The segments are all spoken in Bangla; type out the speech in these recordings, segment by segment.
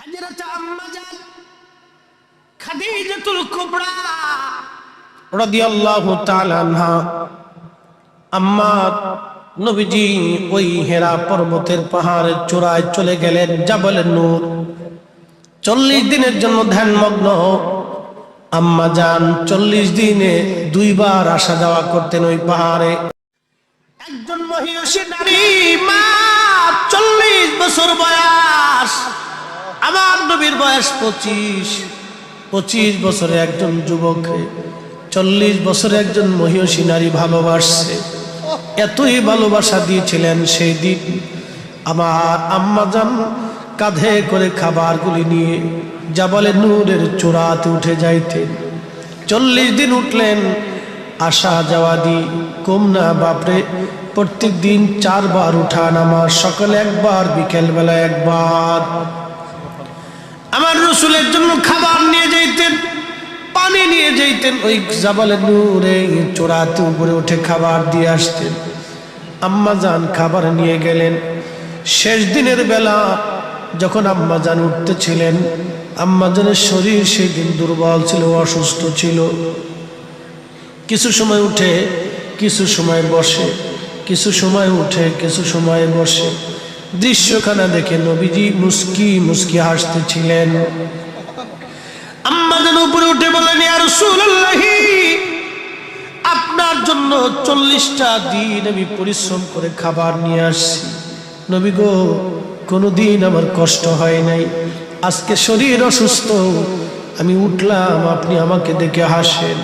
হযরত আম্মা জান খাদিজাতুল কুবরা রাদিয়াল্লাহু তাআলা আনহা আম্মা নবীজি ওই হেরা পর্বতের পাহাড়ের চূড়ায় চলে গেলেন জাবলে নূর। 40 দিনের জন্য ধ্যানমগ্ন আম্মা জান 40 দিনে 2 বার আসা যাওয়া করতেন ওই পাহাড়ে। একজন মহিষী নারী মা 40 বছর বয়স, আমার নবীর বয়স 25 বছরে একজন যুবক 40 বছরে একজন মহিষী নারী ভালোবাসছে। এতই ভালোবাসা দিয়েছিলেন সেই দিন আমার আম্মা জান কাঁধে করে খাবারগুলি নিয়ে জাবালে নূরের চূড়াতে উঠে যাইতেন। 40 দিন উঠলেন, আসা যাওয়া দি কম না বাপরে। প্রত্যেক দিন 4 বার উঠা নামা, সকালে একবার, বিকেল বেলা একবার। আমার রাসূলের জন্য খাবার নিয়ে যাইতেন, পানি নিয়ে যাইতেন। ওই জাবালে নূরে চূড়াতে উপরে উঠে খাবার দিয়ে আসতেন। আম্মা জান খাবার নিয়ে গেলেন। শেষ দিনের বেলা যখন আম্মা জান উঠতেছিলেন, আম্মা জানের শরীর সেই দিন দুর্বল ছিল, অসুস্থ ছিল। কিছু সময় উঠে, কিছু সময় বসে, কিছু সময় উঠে, কিছু সময় বসে। দৃশ্যখানা দেখে নবীজি মুস্কি মুস্কি হাসতেছিলেন। আম্মা জান উপরে উঠে বলেন, ইয়া রাসূলুল্লাহ, আপনার জন্য 40টা দিন আমি পরিশ্রম করে খাবার নিয়ে আসছি। নবী গো, কোনোদিন আমার কষ্ট হয় নাই, আজকে শরীর অসুস্থ, আমি উঠলাম, আপনি আমাকে দেখে হাসেন।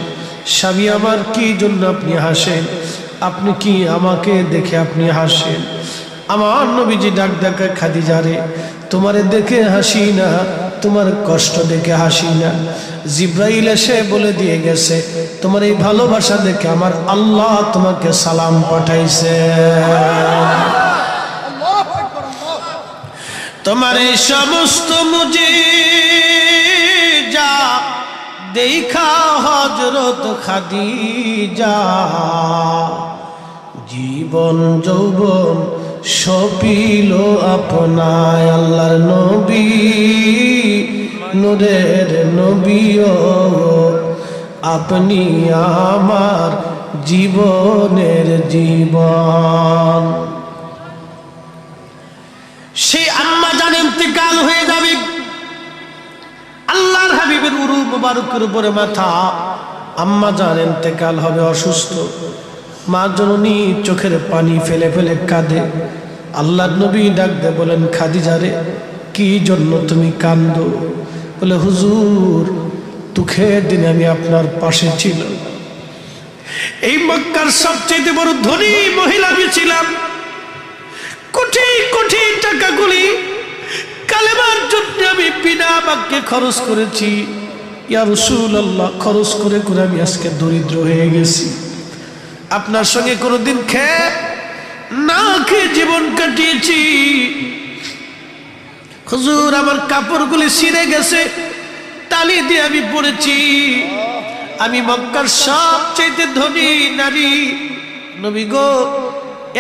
স্বামী আমার, কি জন্য আপনি হাসেন? আপনি কি আমাকে দেখে আপনি হাসেন? আমার নবীজি ডাক ডাকা, খাদিজা রে, তোমারে দেখে হাসি না, তোমার কষ্ট দেখে হাসি না। জিব্রাইল এসে বলে দিয়ে গেছে, তোমার এই ভালোবাসা দেখে আমার আল্লাহ তোমাকে সালাম পাঠাইছে। তোমার এই সমস্ত মুজিজা দেখা হযরত খাদিজা জীবন যৌবন সপিল আপনায়। আল্লাহর নবী, নূরের নবীও আপনি আমার জীবনের জীবন। সেই আম্মা জান ইন্তেকাল হয়ে যাবে, আল্লাহর হাবিবের উরু মুবারকের উপরে মাথা। আম্মা জান ইন্তেকাল হবে, অসুস্থ। মা জননী চোখের পানি ফেলে ফেলে কাঁদে। আল্লাহর নবী ডাক দিয়ে বলেন, খাদিজা রে, কি জন্য তুমি কাঁদো? বলে, হুজুর, দুঃখের দিনে আমি আপনার পাশে ছিল। এই মক্কার সবচেয়ে বড় ধনী মহিলা আমি ছিলাম। কোটি কোটি টাকাগুলি কালেমার জন্য আমি বিনা বাক্যে খরচ করেছি। ইয়া রাসূলুল্লাহ, খরচ করে করে আমি আজকে দরিদ্র হয়ে গেছি। আপনার সঙ্গে কোনোদিন খেয়ে না খেয়ে জীবন কাটিয়েছি। হুজুর, আমার কাপড়গুলি ছিঁড়ে গেছে, তালি দিয়ে আমি পড়েছি। আমি মক্কার সবচেয়ে ধনী নারী। নবী গো,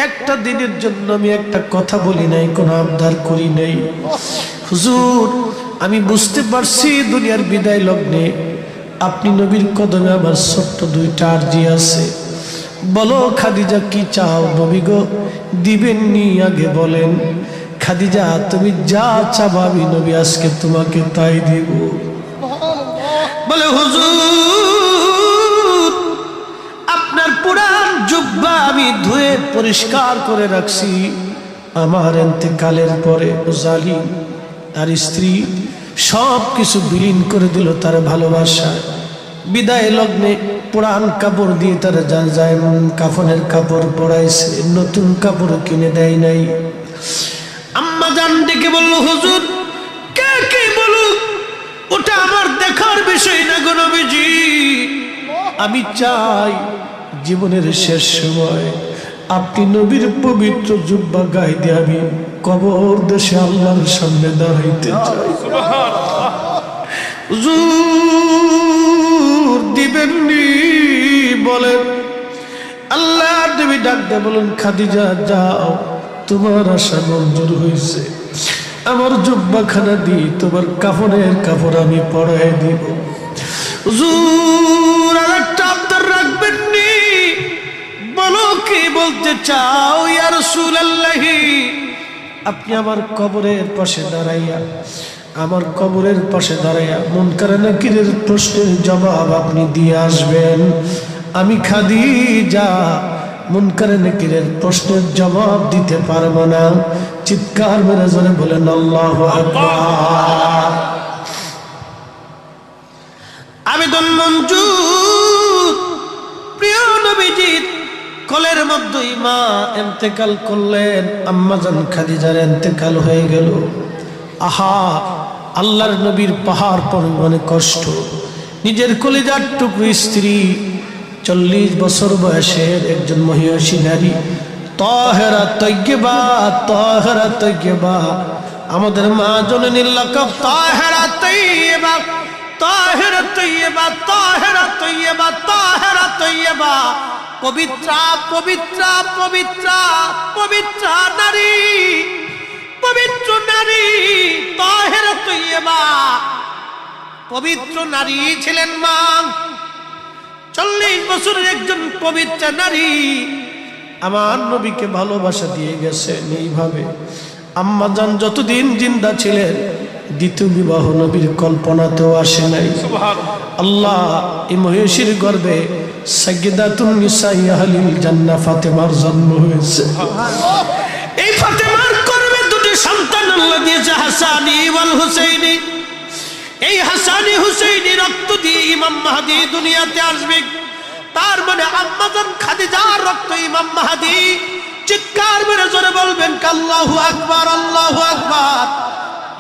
একটা দিনের জন্য আমি একটা কথা বলি নাই, কোনো আবদার করি নাই। হুজুর, আমি বুঝতে পারছি দুনিয়ার বিদায় লগ্নে আপনি নবীর কদমে আমার ছোট্ট 2টা আরজি আছে। বলো খাদিজা, কি চাও? নবী গো, দিবেননি আগে বলেন। খাদিজা, তুমি যা চাবা আমি নবী আজকে তোমাকে তাই দিব। বলে, হুজুর, আপনার পুরান জুব্বা আমি ধুয়ে পরিষ্কার করে রাখছি। আমার ইন্তেকালের পরে জালিম তার স্ত্রী সব কিছু বিলীন করে দিল তার ভালোবাসা। বিদায় লগ্নে পুরান কাপড় দিয়ে তার যায় কাফনের কাপড় পরাইছে, নতুন কাপড় কিনে দেয় নাই। আম্মা জান ডেকে বলল, হুজুর, কে কে বলুক, ওটা আমার দেখার বিষয় না গো নবীজি। আমি চাই জীবনের শেষ সময় আপনি নবীর পবিত্র জুব্বা গায়ে দিয়ে আমি কবর দেশে আল্লাহর সামনে দাঁড়াইতে চাই। হুজুর, দিবেননি বলেন। আল্লাহ নবী ডাক দিয়ে বলেন, খাদিজা যাও, তোমার আশা মঞ্জুর হয়েছে। আমার জুব্বাখানা দিয়ে তোমার কাফনের কাপড় আমি পরাই দিব। হুজুর আরেকটা আবদার রাখবেন নি? বলো কি বলতে চাও ইয়া রাসূলুল্লাহ? আপনি আমার কবরের পাশে দাঁড়াইয়া, আমার কবরের পাশে দাঁড়াইয়া মুনকার নাকিরের প্রশ্নের জবাব আপনি দিয়ে আসবেন। আমি খাদিজা মুনকার নাকিরের প্রশ্নের জবাব দিতে পারবো না। চিৎকার মেরে জোরে বলেন আল্লাহু আকবার। আবেদন মঞ্জুর। প্রিয় নবীজির কোলের মধ্যেই মা ইন্তেকাল করলেন, আম্মাজান খাদিজার ইন্তেকাল হয়ে গেল। আহা, আল্লাহর নবীর পাহাড় পরিমাণে কষ্ট। নিজের কলিজার টুকরো স্ত্রী, 40 বছর বয়সের একজন মহিষী নারী, তাহেরা তৈয়বা, তাহেরা তৈয়বা, আমাদের মা জননীর লকব তাহেরা তৈয়বা, তাহেরা তৈয়বা, তাহেরা তৈয়বা, তাহেরা তৈয়বা, পবিত্রা পবিত্রা পবিত্রা পবিত্রা নারী, পবিত্র নারী, তাহেরা তৈয়বা, পবিত্র নারী ছিলেন মা। 40 বছরের একজন পবিত্র নারী আমার নবীকে ভালোবাসা দিয়ে গেছেন। এইভাবে আম্মাজান যতদিন জিন্দা ছিলেন দ্বিতীয় বিবাহ নবীর কল্পনাতেও আসে নাই। আল্লাহ এই মহিষীর গর্ভে সাইয়্যিদাতুন নিসাই আহলিল জান্নাহ ফাতেমার জন্ম হয়েছে। এই ফাতেমার গর্ভে দুটি সন্তান আল্লাহ দিয়েছে, হাসানি ওয়াল হুসাইনি। এই হাসানি হুসাইনি রক্ত দিয়ে ইমাম মাহদী দুনিয়াতে আসবে। তার মানে আম্মাজান খাদিজার রক্ত ইমাম মাহদী। চিৎকার মেরে জোরে বলবেন আল্লাহু আকবার, আল্লাহু আকবার।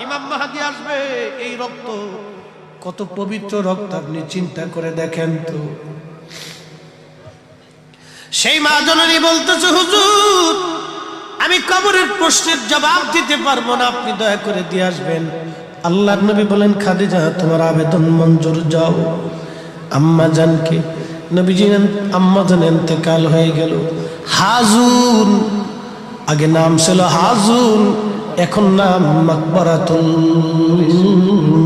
ইমাম মাহদী আসবে। এই রক্ত কত পবিত্র রক্ত আপনি চিন্তা করে দেখেন তো। সেই মা জননী বলতেছে, হুজুর আমি কবরের প্রশ্নের জবাব দিতে পারবো না, আপনি দয়া করে দিয়ে আসবেন। আল্লাহর নবী বলেন, খাদিজা তোমার আবেদন মঞ্জুর, যাও। আম্মাজানকে নবীজি আম্মাজান ইন্তেকাল হয়ে গেল। হাজুন, আগে নাম ছিল হাজুন, এখন নাম মাকবারাতুল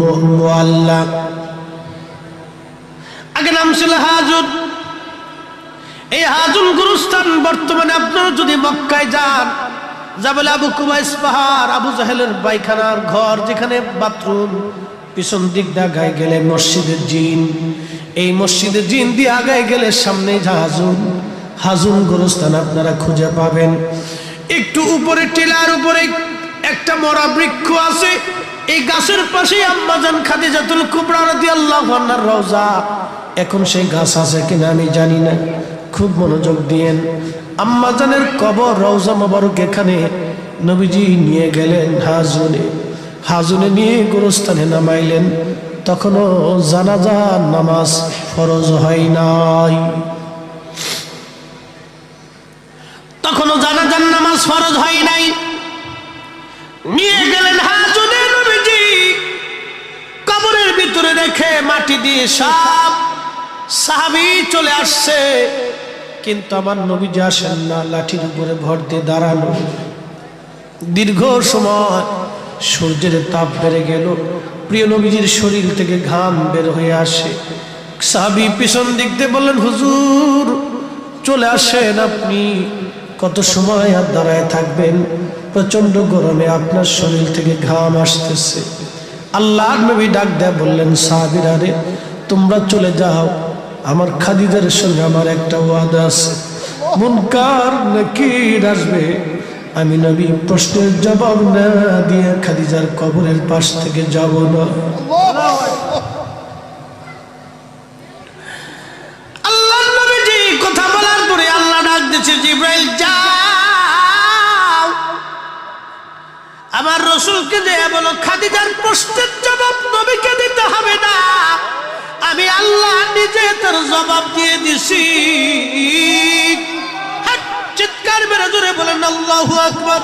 মুআল্লা। আগে নাম ছিল হাজুন। এই হাজুন গুরুস্থান বর্তমানে আপনারা যদি মক্কায় যান, জাবেল আবু কুবাইস পাহাড়, আবু জাহেলের পায়খানার ঘর, যেখানে বাথরুম, পিছন দিক দিয়ে আগায় গেলে মসজিদের জিন, এই মসজিদের জিন দিয়ে আগায় গেলে সামনে হাজুন, হাজুন গুরুস্থান আপনারা খুঁজে পাবেন। একটু উপরে টিলার উপরে একটা মরা বৃক্ষ আছে। এই গাছের পাশে আম্মাজান খাদিজাতুল কুবরা রাদিয়াল্লাহু আনহার রওজা। এখন সেই গাছ আছে কিনা আমি জানি না, খুব মনোযোগ দিয়েন। আম্মাজানের কবর রওজা মোবারক এখানে নবীজি নিয়ে গেলেন হাজুনে। হাজুনে নিয়ে গোরস্থানে নামাইলেন। তখনও জানাজা নামাজ ফরজ হয় নাই, তখনও জানাজার নামাজ ফরজ হয় নাই। নিয়ে গেলেন হাজুনে নবীজি। কবরের ভিতরে রেখে মাটি দিয়ে সব সাহাবী চলে আসছে, কিন্তু আমার নবীজি আসেন না। লাঠির উপরে ভর দিয়ে দাঁড়ানো। দীর্ঘ সময় সূর্যের তাপ বেড়ে গেল। প্রিয় নবীজির শরীর থেকে ঘাম বের হয়ে আসে। সাহাবী পিছন দিক দিয়ে বললেন, হুজুর চলে আসেন, আপনি কত সময় আর দাঁড়ায় থাকবেন? প্রচন্ড গরমে আপনার শরীর থেকে ঘাম আসতেছে। আল্লাহর নবী ডাক দেয়া বললেন, সাহাবীরা রে, তোমরা চলে যাও, আমার খাদিজার সঙ্গে আমার একটা ওয়াদা আছে। মুনকার নাকির আসবে, আমি নবী প্রশ্নের জবাব না দিয়ে খাদিজার কবরের পাশ থেকে যাব না। আল্লাহর নবীজি কথা বলার পরে আল্লাহ ডাক দিয়েছে, জিবরাইল যাও, আমার রাসূলকে দেয়া বলো খাদিজার প্রশ্নের জবাব নবীকে দিতে হবে না, আমি আল্লাহ নিজে তার জবাব দিয়ে দিছি। চিৎকার মেরে জোরে বলেন আল্লাহু আকবার।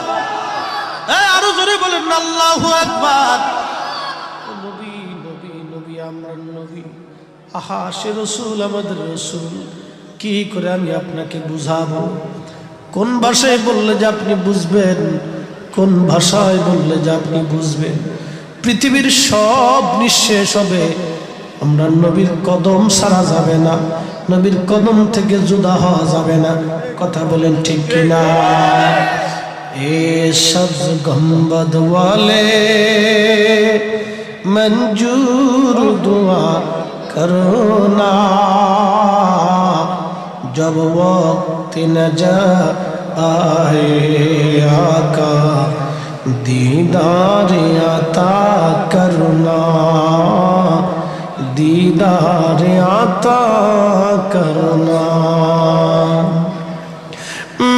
আরো জোরে বলেন আল্লাহু আকবার। নবী নবী নবী আমার নবী, আহা সে রাসূল, আমাদের রাসূল। কি করে আমি আপনাকে বুঝাবো? কোন ভাষায় বললে যে আপনি বুঝবেন? কোন ভাষায় বললে যে আপনি বুঝবেন? পৃথিবীর সব নিঃশেষ হবে, আমরা নবীর কদম ছাড়া যাবে না, নবীর কদম থেকে জুদা হওয়া যাবে না। কথা বলেন ঠিক কিনা? এ সবজ গম্বদ ওয়ালে मंजूर दुआ करो ना, जब वक्त नजा आए आका दीदार आता करना, दीदार आता करना।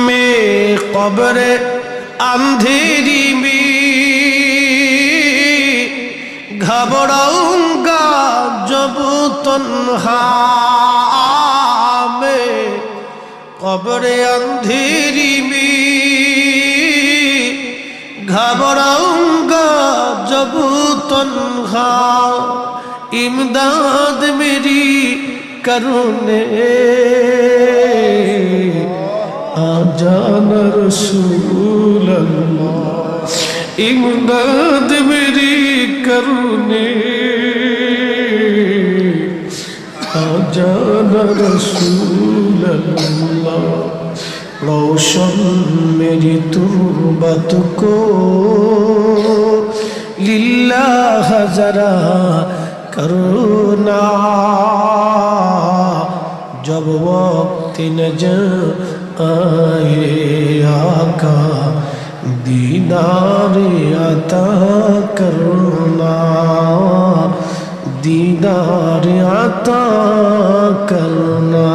मैं कब्र अंधेरी में घबराऊंगा जब तन्हा में, कब्र अंधेरी में घबराऊंगा जब तन्हा, इमदाद मेरी करुणे आ जाना रसूल अल्लाह, इमदाद मेरी करुणे आ जाना रसूल अल्लाह। रोशन मेरी तुर्बत को लिल्लाह जरा करुणा, जब वक्त नजा आए आका दीदार आता करना, दीदार आता करना।